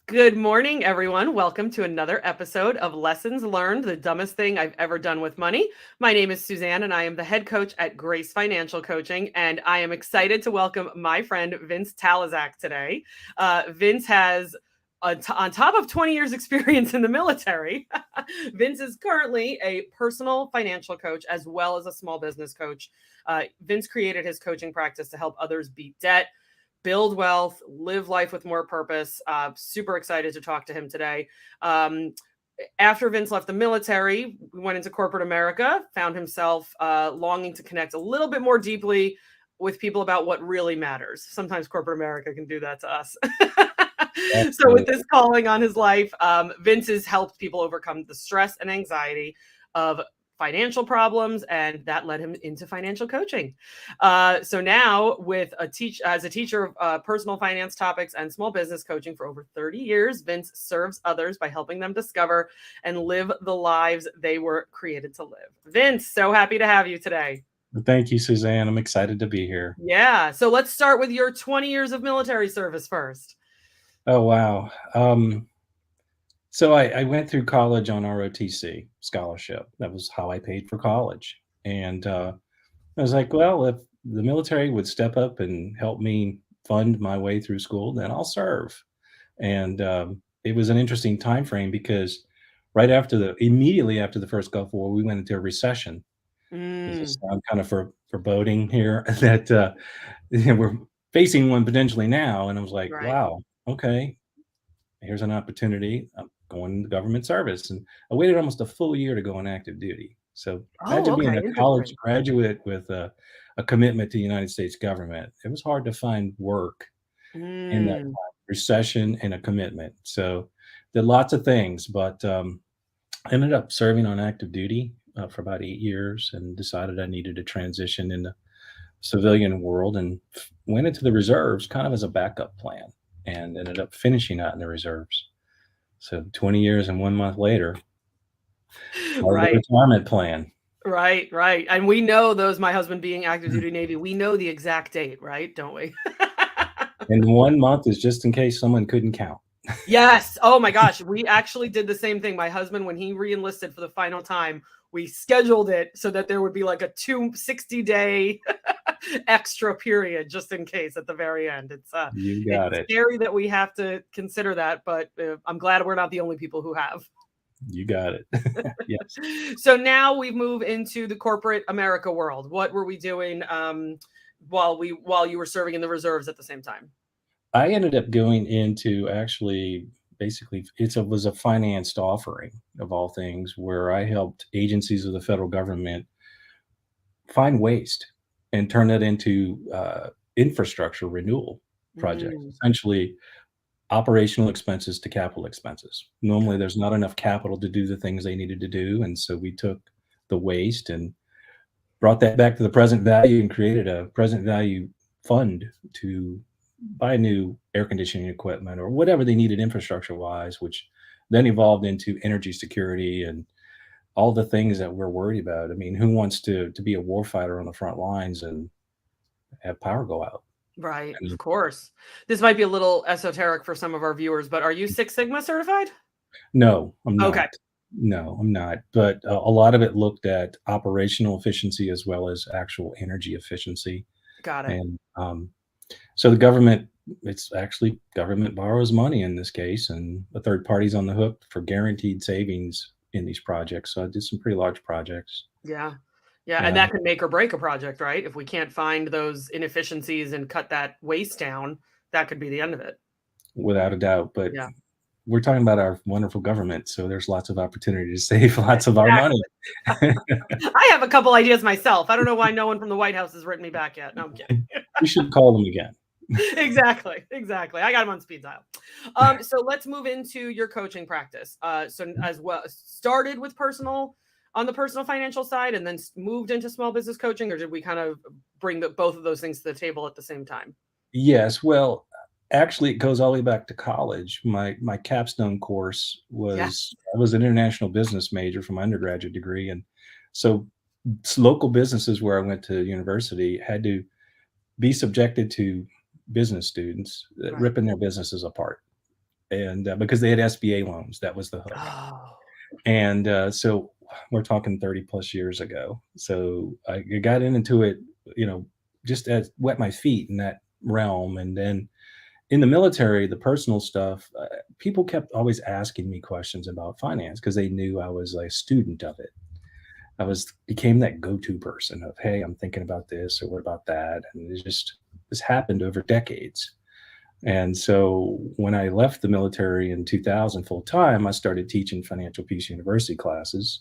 Good morning, everyone. Welcome to another episode of Lessons Learned, the dumbest thing I've ever done with money. My name is Suzanne, and I am the head coach at Grace Financial Coaching. And I am excited to welcome my friend Vince Talazac today. Vince has on top of 20 years experience in the military, Vince is currently a personal financial coach as well as a small business coach. Vince created his coaching practice to help others beat debt, build wealth, live life with more purpose. Super excited to talk to him today. After Vince left the military, we went into corporate America, found himself longing to connect a little bit more deeply with people about what really matters. Sometimes corporate America can do that to us. So, with Absolutely. this calling on his life, Vince has helped people overcome the stress and anxiety of financial problems, and that led him into financial coaching. So now, with as a teacher of personal finance topics and small business coaching for over 30 years, Vince serves others by helping them discover and live the lives they were created to live. Vince, so happy to have you today. Thank you, Suzanne. I'm excited to be here. Yeah. So let's start with your 20 years of military service first. Oh, wow. So I went through college on ROTC scholarship. That was how I paid for college. And I was like, well, if the military would step up and help me fund my way through school, then I'll serve. And it was an interesting time frame because immediately after the first Gulf War, we went into a recession. Does this Mm, sound kind of foreboding here that we're facing one potentially now? And I was like, right. wow, okay, here's an opportunity. I'm going into government service. And I waited almost a full year to go on active duty. So Oh, imagine being okay. a college Interesting. graduate with a commitment to the United States government. It was hard to find work in that Mm, recession and a commitment. So did lots of things, but ended up serving on active duty for about 8 years and decided I needed to transition in the civilian world and went into the reserves kind of as a backup plan and ended up finishing out in the reserves. So 20 years and 1 month later, started the right. retirement plan. Right, right. And we know those, my husband being active duty Navy, we know the exact date, right? Don't we? And 1 month is just in case someone couldn't count. Yes. Oh my gosh. We actually did the same thing. My husband, when he re-enlisted for the final time, we scheduled it so that there would be like a 260-day extra period just in case at the very end. You got It's it. scary that we have to consider that, but I'm glad we're not the only people who have. You got it. Yes. So now we move into the corporate America world. What were we doing while you were serving in the reserves at the same time? I ended up going into actually basically was a financed offering of all things where I helped agencies of the federal government find waste and turn that into infrastructure renewal projects, Mm, essentially operational expenses to capital expenses. Normally, there's not enough capital to do the things they needed to do. And so we took the waste and brought that back to the present value and created a present value fund to buy new air conditioning equipment or whatever they needed infrastructure wise, which then evolved into energy security and all the things that we're worried about. I mean, who wants to be a warfighter on the front lines and have power go out? right, of And course. This might be a little esoteric for some of our viewers, but are you Six Sigma certified? no, I'm Okay, not. No, I'm not. But a lot of it looked at operational efficiency as well as actual energy efficiency. got it. And so the government, it's actually government borrows money in this case, and the third party's on the hook for guaranteed savings in these projects. So I did some pretty large projects. Yeah. Yeah, and Yeah, that could make or break a project, right? If we can't find those inefficiencies and cut that waste down, that could be the end of it. without a doubt. But Yeah. we're talking about our wonderful government, so there's lots of opportunity to save lots of our money. Exactly. I have a couple ideas myself. I don't know why no one from the White House has written me back yet. No, I'm kidding. We should call them again. Exactly, exactly. I got him on speed dial. So let's move into your coaching practice. So as well, started with personal on the personal financial side, and then moved into small business coaching, or did we kind of bring both of those things to the table at the same time? Yes, well, actually, it goes all the way back to college. My capstone course Yeah, was I was an international business major for my undergraduate degree, and so local businesses where I went to university had to be subjected to business students right. ripping their businesses apart. and because they had SBA loans, that was the hook. Oh. And so we're talking 30 plus years ago. So I got into it, you know, just as wet my feet in that realm. And then in the military, the personal stuff, people kept always asking me questions about finance because they knew I was a student of it. I was became that go-to person of, hey, I'm thinking about this or what about that, and it just this happened over decades. And so when I left the military in 2000 full time, I started teaching Financial Peace University classes.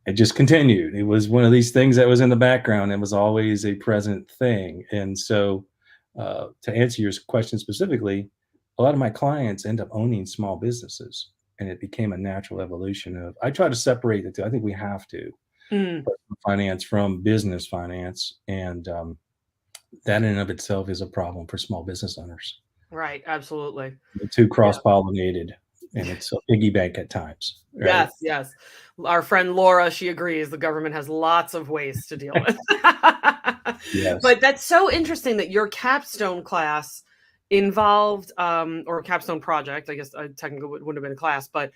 It just continued. It was one of these things that was in the background. It was always a present thing. And so, to answer your question specifically, a lot of my clients end up owning small businesses, and it became a natural evolution of. I try to separate the two. I think we have to Mm, personal finance from business finance, and that in and of itself is a problem for small business owners. right, absolutely. The two Yeah. cross-pollinated, and it's a piggy bank at times, right? Yes, yes. Our friend Laura, she agrees the government has lots of ways to deal with. Yes. But that's so interesting that your capstone class involved, or capstone project, I guess technically wouldn't have been a class, but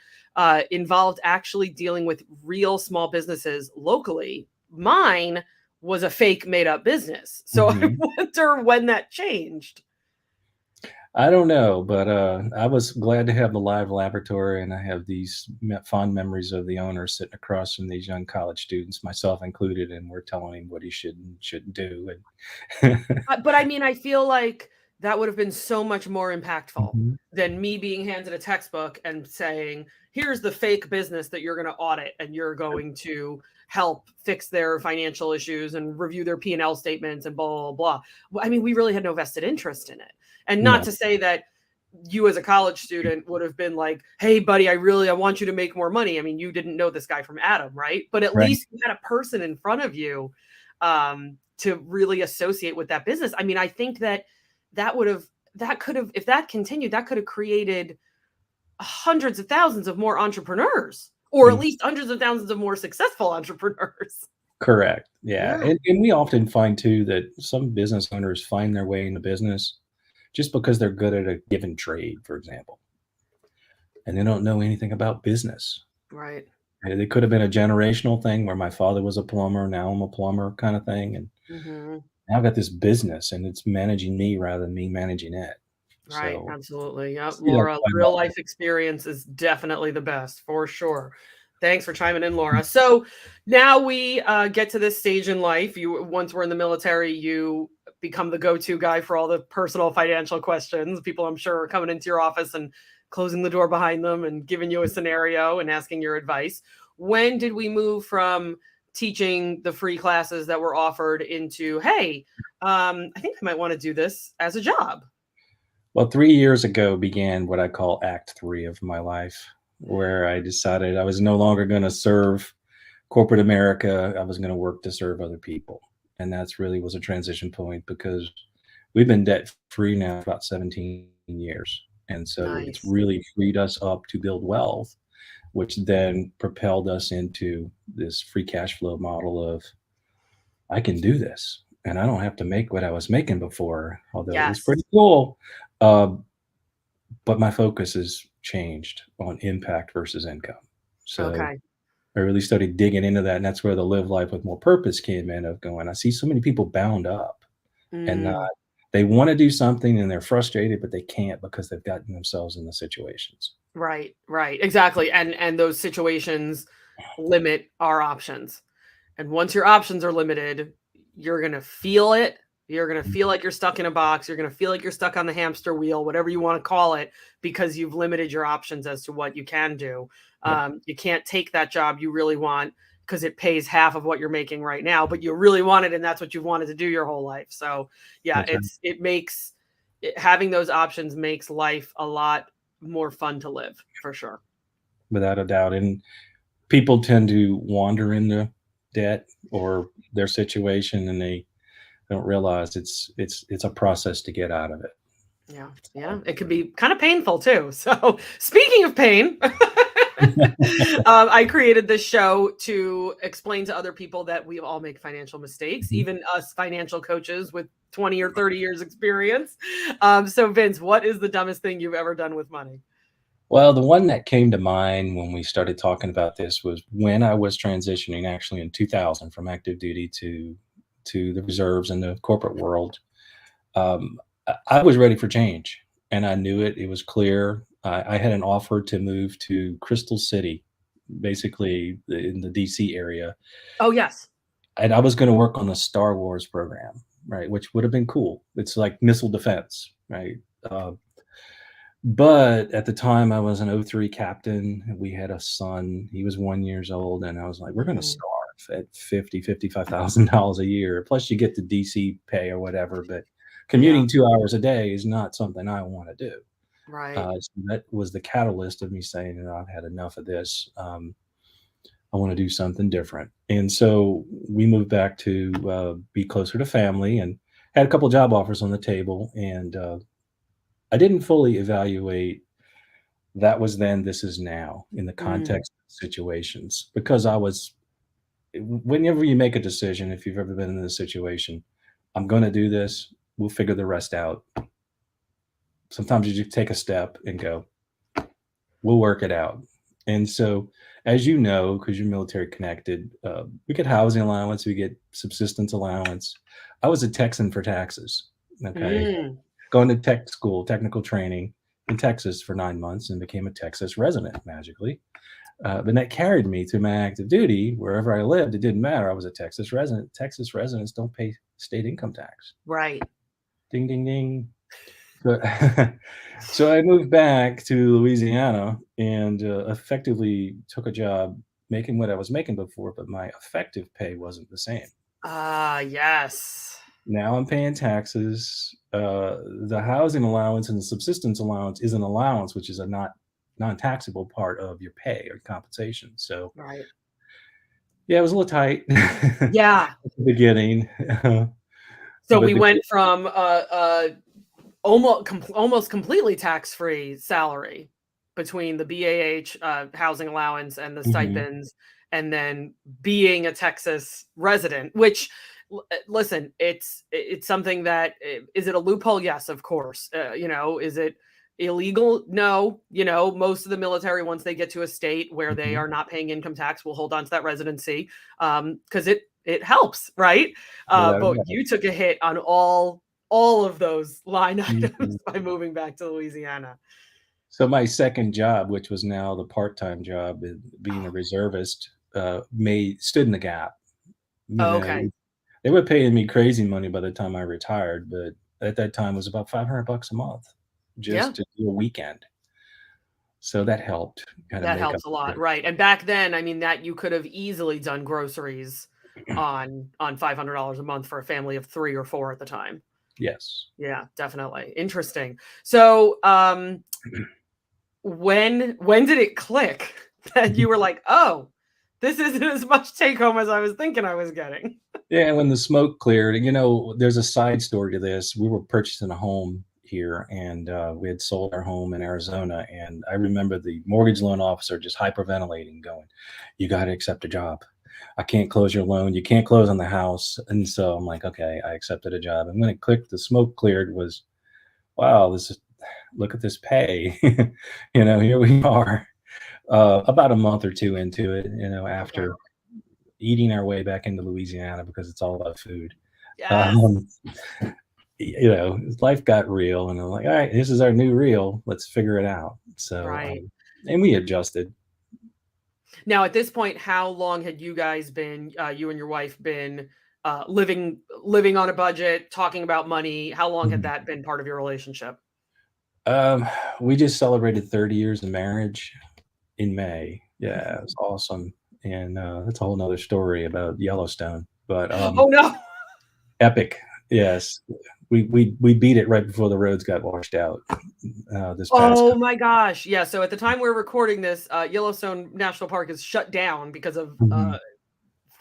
involved actually dealing with real small businesses locally. Mine was a fake made up business. So I Mhm. wonder when that changed. I don't know, but, I was glad to have the live laboratory, and I have these fond memories of the owner sitting across from these young college students, myself included, and we're telling him what he should and shouldn't do, and But I mean, I feel like that would have been so much more impactful Mhm. than me being handed a textbook and saying, "Here's the fake business that you're gonna audit, and you're going to help fix their financial issues and review their P&L statements and blah, blah, blah." Well, I mean, we really had no vested interest in it. And not No, to say that you as a college student would have been like, "Hey, buddy, I want you to make more money." I mean, you didn't know this guy from Adam, right? But at right, least you had a person in front of you, to really associate with that business. I mean, I think that that would have that could have if that continued, that could have created hundreds of thousands of more entrepreneurs, or at mm, least hundreds of thousands of more successful entrepreneurs. correct, yeah, Yeah, and we often find too that some business owners find their way into business just because they're good at a given trade, for example, and they don't know anything about business. right. It could have been a generational thing where my father was a plumber, now I'm a plumber kinda thing, and Mhm. now I've got this business and it's managing me rather than me managing it. Right, So, absolutely. I Yep, see that Laura, quite real often. life experience is definitely the best for sure. Thanks for chiming in, Laura. So now we get to this stage in life. You once we're in the military, you become the go-to guy for all the personal financial questions. People, I'm sure, are coming into your office and closing the door behind them and giving you a scenario and asking your advice. When did we move from teaching the free classes that were offered into, hey, I think I might want to do this as a job? Well, 3 years ago began what I call act 3 of my life, where I decided I was no longer gonna serve corporate America, I was gonna work to serve other people, and that's really was a transition point because we've been debt free now for about 17 years, and so it's Nice. really freed us up to build wealth, which then propelled us into this free cash flow model of, "I can do this, and I don't have to make what I was making before," although it was pretty Yes. cool, um, but my focus has changed on impact versus income. So Okay. I really started digging into that, and that's where the live life with more purpose came in of going, I see so many people bound up and not Mm, they wanna do something and they're frustrated, but they can't because they've gotten themselves in the situations. right, right. Exactly. And those situations limit our options. And once your options are limited, you're going to feel it. You're going to Mhm. feel like you're stuck in a box. You're going to feel like you're stuck on the hamster wheel, whatever you want to call it, because you've limited your options as to what you can do. Yep, You can't take that job you really want because it pays half of what you're making right now, but you really want it, and that's what you've wanted to do your whole life. So, yeah, that's right, having those options makes life a lot more fun to live for sure. without a doubt, and people tend to wander into debt or their situation, and they don't realize it's a process to get out of it. Yeah, yeah, it could be kind of painful too. So, speaking of pain, I created this show to explain to other people that we all make financial mistakes, Mhm. even us financial coaches with 20 or 30 years experience. So Vince, what is the dumbest thing you've ever done with money? Well, the one that came to mind when we started talking about this was when I was transitioning actually in 2000 from active duty to the reserves and the corporate world. I was ready for change, and I knew it. It was clear. I had an offer to move to Crystal City, basically in the DC area, Oh, yes. and I was going to work on the Star Wars program, right, which would have been cool. It's like missile defense, right? Uh, but at the time, I was an O3 captain. And we had a son. He was 1 years old, and I was like, "We're going to Mhm. starve at $50,000 a year. Plus, you get the DC pay or whatever. But Yeah, commuting 2 hours a day is not something I want to do." right. So that was the catalyst of me saying, "You know, I've had enough of this. I want to do something different." And so we moved back to be closer to family, and had a couple job offers on the table, and I didn't fully evaluate that was then, this is now in the Mm, context of situations, because I was whenever you make a decision, if you've ever been in this situation, I'm going to do this, we'll figure the rest out. Sometimes you just take a step and go, we'll work it out. And so, as you know, because you're military connected, we get housing allowance, we get subsistence allowance. I was a Texan for taxes. Okay, mm, going to tech school, technical training in Texas for 9 months, and became a Texas resident magically. But that carried me to my active duty wherever I lived. It didn't matter. I was a Texas resident. Texas residents don't pay state income tax. right. Ding, ding, ding. So, so I moved back to Louisiana and effectively took a job making what I was making before, but my effective pay wasn't the same. Ah, yes. Now I'm paying taxes. The housing allowance and the subsistence allowance is an allowance, which is a not non-taxable part of your pay or compensation. So Right. yeah, it was a little tight at Yeah. the beginning, So but we the went from almost completely tax-free salary between the BAH, housing allowance and the Mhm. stipends, and then being a Texas resident, which listen, it's something that is it a loophole? Yes, of course. Is it illegal? No. Most of the military, once they get to a state where they Mhm. are not paying income tax, will hold on to that residency because it helps, right? Without a But doubt. you took a hit on all of those line items Mhm. by moving back to Louisiana. So my second job, which was now the part-time job, being a Oh, reservist, made stood in the gap. You okay. know, they were paying me crazy money by the time I retired, but at that time it was about $500 a month Yeah, just to do a weekend. So that helped kind of that make up helps a the lot, difference. right? And back then, I mean, that you could have easily done groceries on $500 a month for a family of 3 or 4 at the time. Yes. Yeah, definitely. Interesting. So, when did it click that you were like, "Oh, this isn't as much take home as I was thinking I was getting?" Yeah, when the smoke cleared, there's a side story to this. We were purchasing a home here, and we had sold our home in Arizona. And I remember the mortgage loan officer just hyperventilating, going, "You got to accept a job. I can't close your loan. You can't close on the house." And so I'm like, "Okay," I accepted a job. And when it clicked, the smoke cleared. Was wow, this is look at this pay. Here we are, about a month or two into it. Okay. After eating our way back into Louisiana because it's all about food. Yes. Um, Life got real, and I'm like, all right, this is our new real. Let's figure it out. So, Right. and we adjusted. Now, at this point, how long had you and your wife been living on a budget, talking about money? How long had Mhm. that been part of your relationship? Um, we just celebrated 30 years of marriage in May. Yeah, it's awesome, and that's a whole nother story about Yellowstone. But Oh no! epic, yes. We beat it right before the roads got washed out this past. Oh my gosh! Yeah. So at the time we're recording this, Yellowstone National Park is shut down because of Mhm.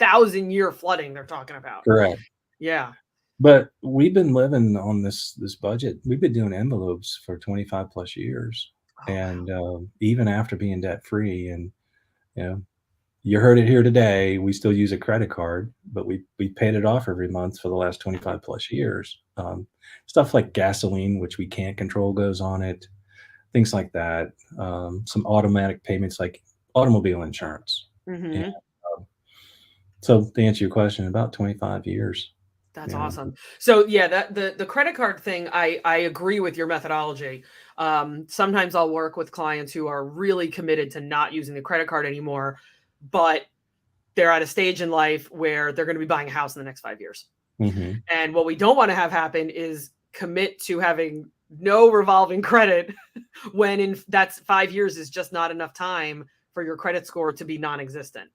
1,000-year flooding. They're talking about. Correct. Yeah. But we've been living on this budget. We've been doing envelopes for 25 plus years. Oh, And wow. even after being debt free, and you know, you heard it here today, we still use a credit card, but we paid it off every month for the last 25 plus years. Stuff like gasoline, which we can't control, goes on it. Things like that. Some automatic payments like automobile insurance. And Mhm. um, so to answer your question, about 25 years. That's Yeah. awesome. So yeah, that the credit card thing, I agree with your methodology. Sometimes I'll work with clients who are really committed to not using the credit card anymore, but they're at a stage in life where they're going to be buying a house in the next 5 years. Hmm. And what we don't want to have happen is commit to having no revolving credit when in that's 5 years is just not enough time for your credit score to be non-existent.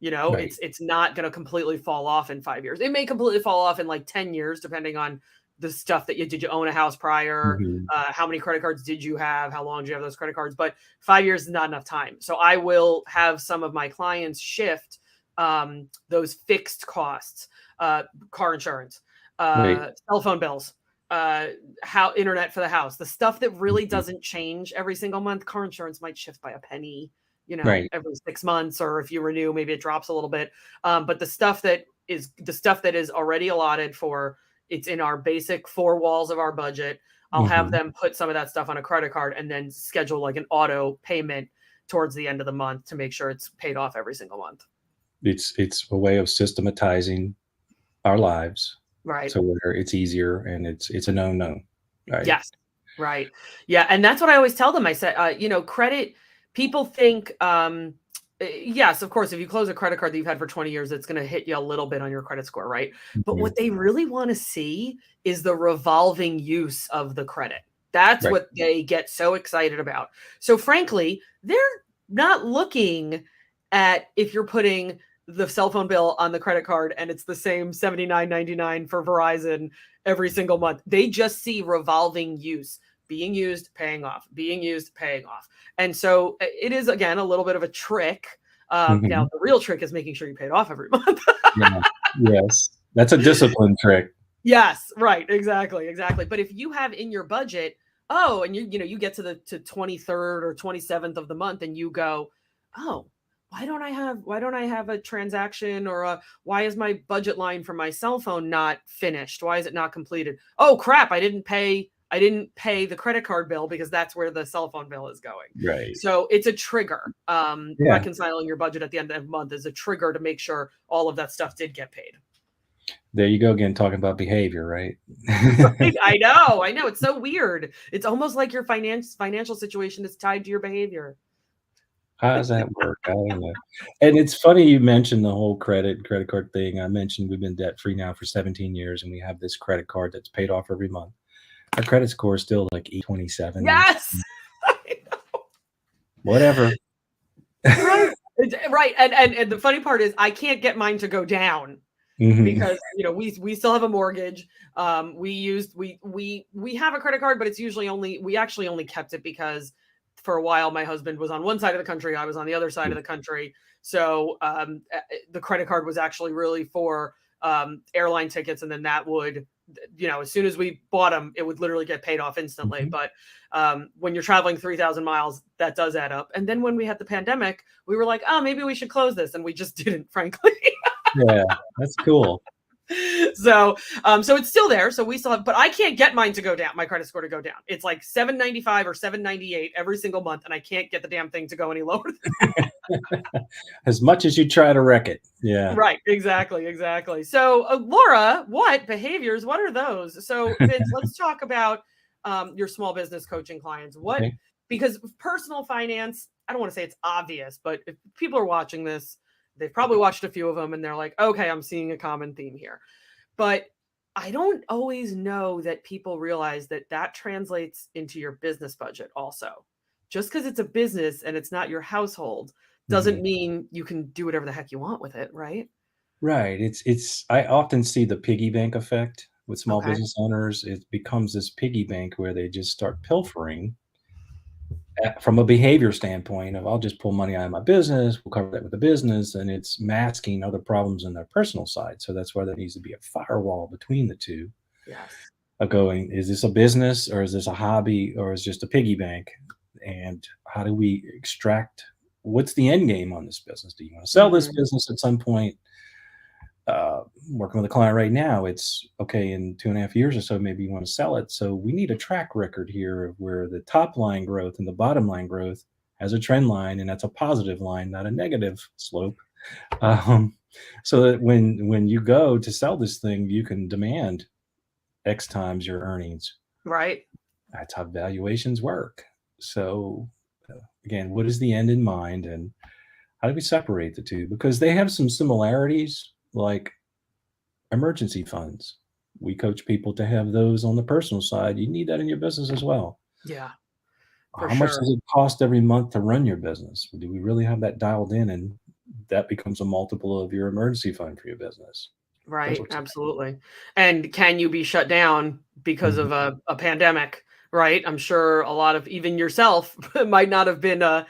Right. It's not going to completely fall off in 5 years. It may completely fall off in like 10 years, depending on the stuff that you own a house prior? Hmm. How many credit cards did you have? How long did you have those credit cards? But 5 years is not enough time. So I will have some of my clients shift those fixed costs, car insurance, Right. cell phone bills, how internet for the house, the stuff that really Hmm. doesn't change every single month. Car insurance might shift by a penny, Right. every 6 months, or if you renew, maybe it drops a little bit. But the stuff that is already allotted for, it's in our basic four walls of our budget. I'll have Hmm. them put some of that stuff on a credit card and then schedule like an auto payment towards the end of the month to make sure it's paid off every single month. It's a way of systematizing our lives, Right. so where it's easier and it's a known known, right? Yes. Right. Yeah, and that's what I always tell them. I said, credit, people think, yes, of course, if you close a credit card that you've had for 20 years, it's going to hit you a little bit on your credit score, right? But Mhm. what they really want to see is the revolving use of the credit. That's Right. what they get so excited about. So frankly, they're not looking at if you're putting the cell phone bill on the credit card and it's the same 79.99 for Verizon every single month. They just see revolving use, being used, paying off, being used, paying off. And so it is, again, a little bit of a trick. Now, Mhm. the real trick is making sure you pay it off every month. Yeah. Yes. That's a discipline trick. Yes, right, exactly, exactly. But if you have in your budget, oh, and you get to the 23rd or 27th of the month and you go, "Oh, why don't I have a transaction, or why is my budget line for my cell phone not finished? Why is it not completed? Oh crap, I didn't pay the credit card bill because that's where the cell phone bill is going." Right. So it's a trigger. Yeah. Reconciling your budget at the end of the month is a trigger to make sure all of that stuff did get paid. There you go again, talking about behavior, right? Right? I know. It's so weird. It's almost like your financial situation is tied to your behavior. How does that work? I don't know. And it's funny you mentioned the whole credit card thing. I mentioned we've been debt free now for 17 years, and we have this credit card that's paid off every month. Our credit score is still like 827, Yes. whatever. Right. Right. And the funny part is I can't get mine to go down Mhm. because we still have a mortgage. We have a credit card, but it's usually only we actually only kept it because for a while my husband was on one side of the country, I was on the other side of the country. So the credit card was actually really for airline tickets, and then that would, as soon as we bought them, it would literally get paid off instantly. Mhm. But when you're traveling 3,000 miles, that does add up. And then when we had the pandemic, we were like, oh, maybe we should close this, and we just didn't, frankly. Yeah, that's cool. So it's still there. So we still have, but I can't get mine to go down, my credit score to go down. It's like 795 or 798 every single month, and I can't get the damn thing to go any lower. As much as you try to wreck it. Yeah. Right, exactly, exactly. So, Laura, what behaviors? What are those? So, Vince, let's talk about your small business coaching clients. Okay. Because personal finance, I don't want to say it's obvious, but if people are watching this, they've probably watched a few of them and they're like, okay, I'm seeing a common theme here. But I don't always know that people realize that that translates into your business budget also. Just because it's a business and it's not your household doesn't Mhm. mean you can do whatever the heck you want with it, right? Right, it's I often see the piggy bank effect with small Okay. business owners. It becomes this piggy bank where they just start pilfering from a behavior standpoint of, "I'll just pull money out of my business, we'll cover that with the business," and it's masking other problems in their personal side, so that's why there needs to be a firewall between the 2 Yes. of going, "Is this a business or is this a hobby or is just a piggy bank?" and how do we extract what's the end game on this business? Do you want to sell this Mhm. business at some point? Working with a client right now, it's okay in 2.5 years or so, maybe you want to sell it. So we need a track record here of where the top line growth and the bottom line growth has a trend line, and that's a positive line, not a negative slope. Um, so that when you go to sell this thing, you can demand X times your earnings. Right. That's how valuations work. So again, what is the end in mind, and how do we separate the two? Because they have some similarities, like emergency funds. We coach people to have those on the personal side. You need that in your business as well. Yeah, for How much sure. does it cost every month to run your business? Do we really have that dialed in? And that becomes a multiple of your emergency fund for your business. Those Right, sorts of absolutely. And can you be shut down because things. of a pandemic, right? I'm sure a lot of even yourself might not have been a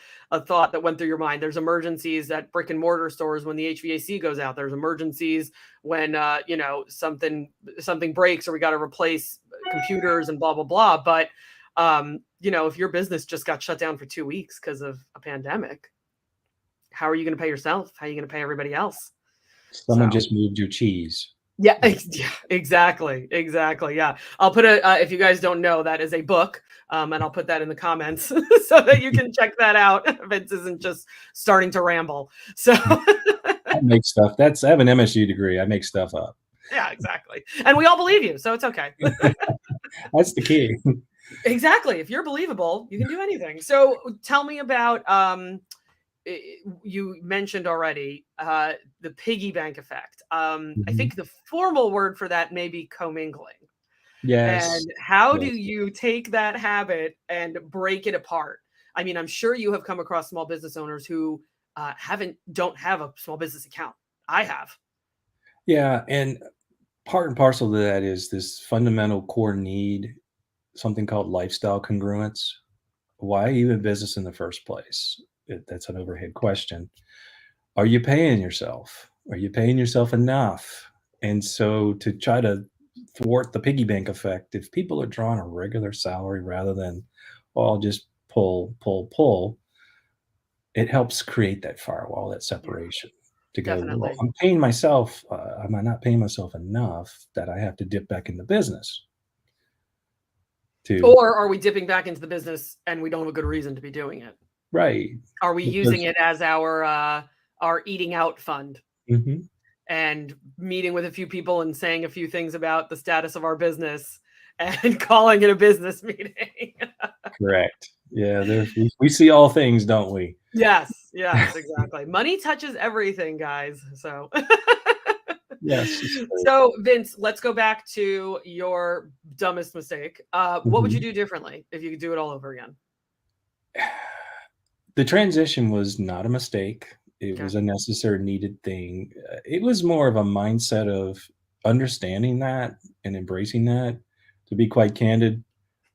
thought that went through your mind. There's emergencies at brick and mortar stores when the HVAC goes out. There's emergencies when something breaks or we got to replace computers and blah blah blah. But if your business just got shut down for 2 weeks because of a pandemic, how are you going to pay yourself? How are you going to pay everybody else? Someone So just moved your cheese. yeah, yeah, exactly, exactly. Yeah, I'll put if you guys don't know, that is a book, and I'll put that in the comments so that you can check that out. Vince isn't just starting to ramble. So I make stuff. I have an MSU degree. I make stuff up. yeah, exactly, and we all believe you, so it's okay. That's the key. Exactly. If you're believable, you can do anything. So tell me about you mentioned already the piggy bank effect. I Mhm. think the formal word for that may be commingling. Yes. And how do Yes. you take that habit and break it apart? I mean, I'm sure you have come across small business owners who don't have a small business account. I have. Yeah, and part and parcel to that is this fundamental core need, something called lifestyle congruence. Why are you in business in the first place? That's an overhead question. Are you paying yourself? Are you paying yourself enough? And so to try to thwart the piggy bank effect, if people are drawing a regular salary rather than, well, I'll just pull, pull, pull, it helps create that firewall, that Yeah, separation to go, well, definitely. I'm paying myself. Am I not paying myself enough that I have to dip back in the business to, Or are we dipping back into the business and we don't have a good reason to be doing it? right? Are we using Because, it as our eating out fund mhm, and meeting with a few people and saying a few things about the status of our business and calling it a business meeting? correct. Yeah, we see all things, don't we? Yes, yes, exactly. Money touches everything, guys. So, Yes, it's true. so Vince, let's go back to your dumbest mistake. What would you Mhm. do differently if you could do it all over again? The transition was not a mistake. It Okay. was a necessary, needed thing. It was more of a mindset of understanding that and embracing that. To be quite candid,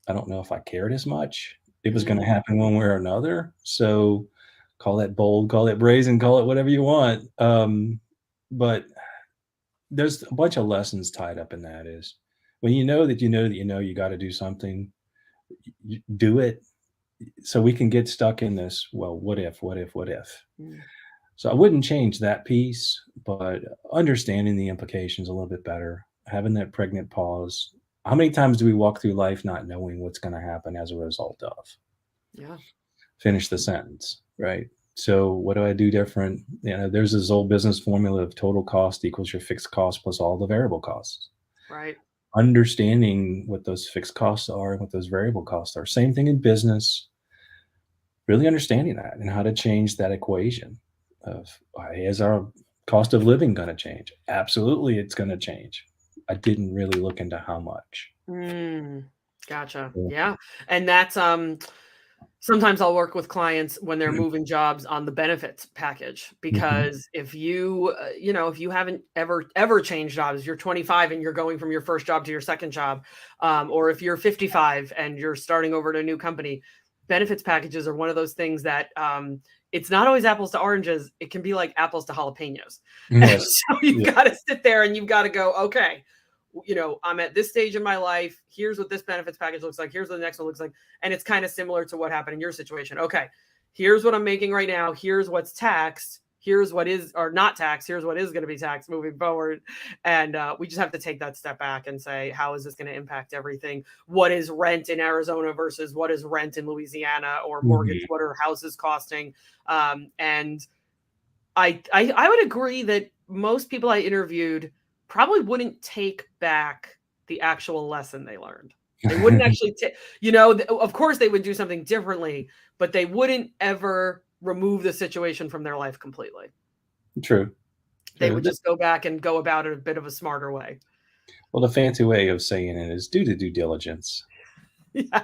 I don't know if I cared as much. It was gonna Mm, happen one way or another. So call that bold, call it brazen, call it whatever you want. But there's a bunch of lessons tied up in that is when you know that you know that you know you gotta do something, you do it so we can get stuck in this, well, what if, what if, what if? mm, So I wouldn't change that piece, but understanding the implications a little bit better, having that pregnant pause. How many times do we walk through life not knowing what's going to happen as a result of? yeah. Finish the sentence, right? So what do I do different? There's this old business formula of total cost equals your fixed cost plus all the variable costs. Right. Understanding what those fixed costs are and what those variable costs are. Same thing in business, really understanding that and how to change that equation of is our cost of living going to change? Absolutely, it's going to change. I didn't really look into how much. Mm, gotcha. Yeah. Yeah. And that's sometimes I'll work with clients when they're moving jobs on the benefits package Mhm. because if if you haven't ever changed jobs, you're 25 and you're going from your first job to your second job, or if you're 55 and you're starting over at a new company, benefits packages are one of those things that it's not always apples to oranges. It can be like apples to jalapenos. And Yes. so you've Yeah. got to sit there and you've got to go, okay, I'm at this stage in my life. Here's what this benefits package looks like. Here's what the next one looks like. And it's kind of similar to what happened in your situation. Okay, here's what I'm making right now. Here's what's taxed. Here's what is or not taxed. Here's what is going to be taxed moving forward. And we just have to take that step back and say, how is this going to impact everything? What is rent in Arizona versus what is rent in Louisiana, or mortgage? What are houses costing? And I would agree that most people I interviewed probably wouldn't take back the actual lesson they learned. They wouldn't actually take, of course they would do something differently, but they wouldn't ever remove the situation from their life completely. True. They would just go back and go about it a bit of a smarter way. Well, the fancy way of saying it is do the due diligence. Yeah.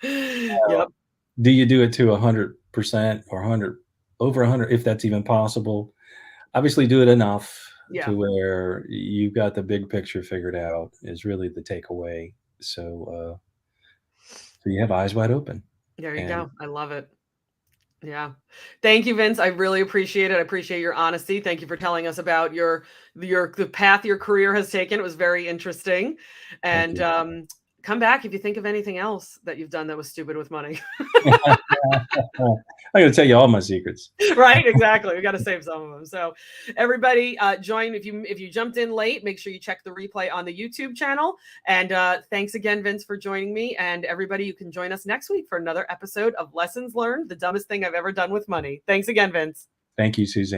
Yep. Do you do it to 100% or over 100, if that's even possible? Obviously, do it enough to where you've got the big picture figured out is really the takeaway. So you have eyes wide open. There you go. I love it. Yeah. Thank you, Vince. I really appreciate it. I appreciate your honesty. Thank you for telling us about the path your career has taken. It was very interesting. And come back if you think of anything else that you've done that was stupid with money. I'm going to tell you all my secrets. Right, exactly. We got to save some of them. So everybody join. If you jumped in late, make sure you check the replay on the YouTube channel. And thanks again, Vince, for joining me. And everybody, you can join us next week for another episode of Lessons Learned, the dumbest thing I've ever done with money. Thanks again, Vince. Thank you, Suzanne.